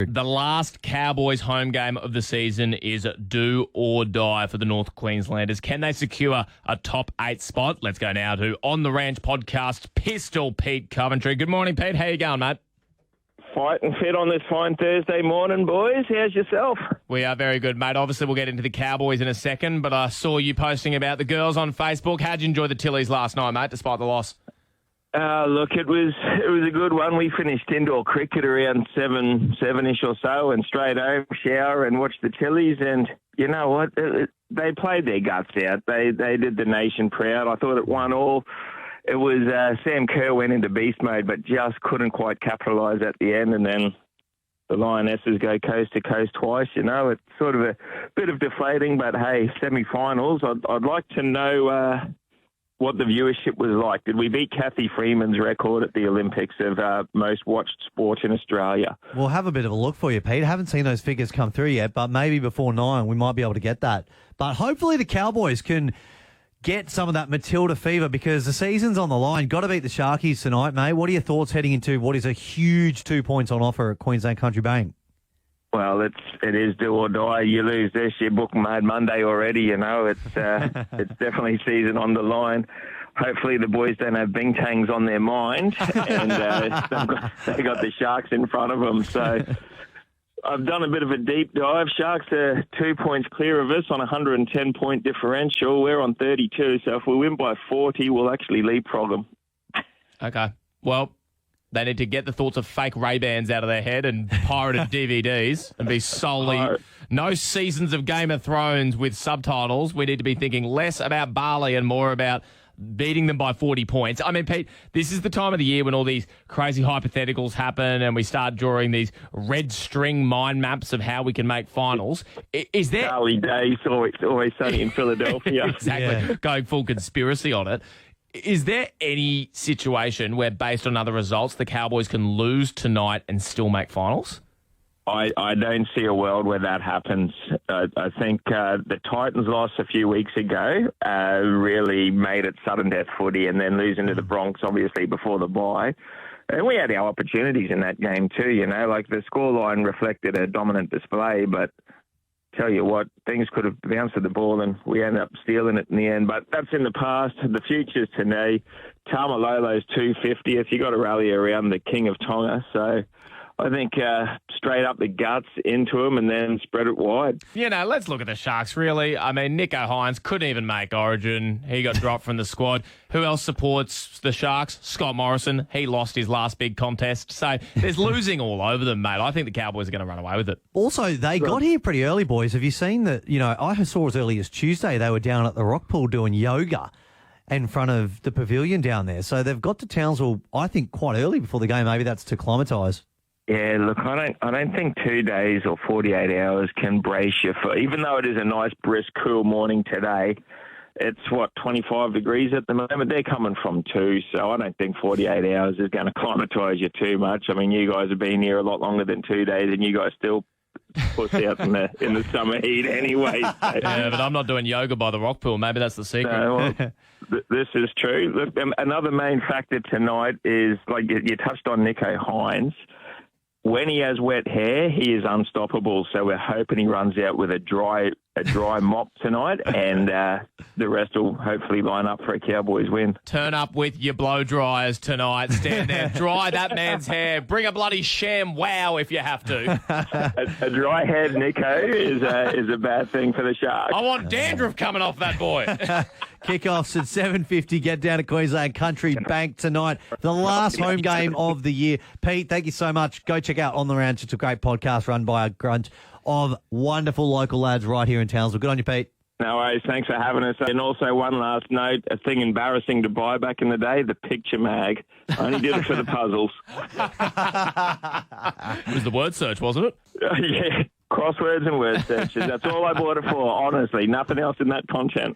The last Cowboys home game of the season is do or die for the North Queenslanders. Can they secure a top 8 spot? Let's go now to On the Ranch podcast, Pistol Pete Coventry. Good morning, Pete. How you going, mate? Fighting fit on this fine Thursday morning, boys. How's yourself? We are very good, mate. Obviously, we'll get into the Cowboys in a second, but I saw you posting about the girls on Facebook. How'd you enjoy the Tillies last night, mate, despite the loss? Look, it was a good one. We finished indoor cricket around seven-ish or so, and straight home, shower, and watched the Tillies. And you know what? They played their guts out. They did the nation proud. I thought it won all. It was Sam Kerr went into beast mode, but just couldn't quite capitalise at the end. And then the Lionesses go coast to coast twice. You know, it's sort of a bit of deflating, but hey, semi-finals. I'd like to know what the viewership was like. Did we beat Kathy Freeman's record at the Olympics of most watched sport in Australia? We'll have a bit of a look for you, Pete. Haven't seen those figures come through yet, but maybe before 9 we might be able to get that. But hopefully the Cowboys can get some of that Matilda fever because the season's on the line. Got to beat the Sharkies tonight, mate. What are your thoughts heading into what is a huge 2 points on offer at Queensland Country Bank? Well, it is do or die. You lose this, you're book made Monday already. You know, it's definitely season on the line. Hopefully the boys don't have bing-tangs on their mind and they got the Sharks in front of them. So I've done a bit of a deep dive. Sharks are 2 points clear of us on a 110-point differential. We're on 32, so if we win by 40, we'll actually leapfrog them. Okay. Well, they need to get the thoughts of fake Ray-Bans out of their head and pirated DVDs and be solely no seasons of Game of Thrones with subtitles. We need to be thinking less about Bali and more about beating them by 40 points. I mean, Pete, this is the time of the year when all these crazy hypotheticals happen and we start drawing these red string mind maps of how we can make finals. Is there... Early days, always sunny in Philadelphia. Exactly. Yeah. Going full conspiracy on it. Is there any situation where, based on other results, the Cowboys can lose tonight and still make finals? I don't see a world where that happens. I think the Titans loss a few weeks ago really made it sudden death footy, and then losing to the Bronx, obviously, before the bye. And we had our opportunities in that game too, you know, like the scoreline reflected a dominant display, but tell you what, things could have bounced at the ball and we ended up stealing it in the end. But that's in the past. The future's today. Tamalolo's 250th. You got to rally around the King of Tonga. So I think straight up the guts into him and then spread it wide. You know, let's look at the Sharks, really. I mean, Nico Hines couldn't even make Origin. He got dropped from the squad. Who else supports the Sharks? Scott Morrison. He lost his last big contest. So there's losing all over them, mate. I think the Cowboys are going to run away with it. Also, they got here pretty early, boys. Have you seen that? You know, I saw as early as Tuesday they were down at the rock pool doing yoga in front of the pavilion down there. So they've got to Townsville, I think, quite early before the game. Maybe that's to acclimatise. Yeah, look, I don't think 2 days or 48 hours can brace you for, even though it is a nice, brisk, cool morning today, it's, 25 degrees at the moment. They're coming from 2, so I don't think 48 hours is going to acclimatise you too much. I mean, you guys have been here a lot longer than 2 days, and you guys still push out in the summer heat anyway. So. Yeah, but I'm not doing yoga by the rock pool. Maybe that's the secret. This is true. Look, another main factor tonight is, like you touched on Nico Hines. When he has wet hair, he is unstoppable. So we're hoping he runs out with a dry mop tonight, and the rest will hopefully line up for a Cowboys win. Turn up with your blow dryers tonight. Stand there, dry that man's hair. Bring a bloody sham wow if you have to. A dry-haired Nico is a bad thing for the Sharks. I want dandruff coming off that boy. Kickoffs at 7:50. Get down to Queensland Country Bank tonight. The last home game of the year. Pete, thank you so much. Go check out On the Ranch. It's a great podcast run by a grunt of wonderful local lads right here in Townsville. Good on you, Pete. No worries. Thanks for having us. And also one last note, a thing embarrassing to buy back in the day, the picture mag. I only did it for the puzzles. It was the word search, wasn't it? Yeah. Crosswords and word searches. That's all I bought it for, honestly. Nothing else in that content.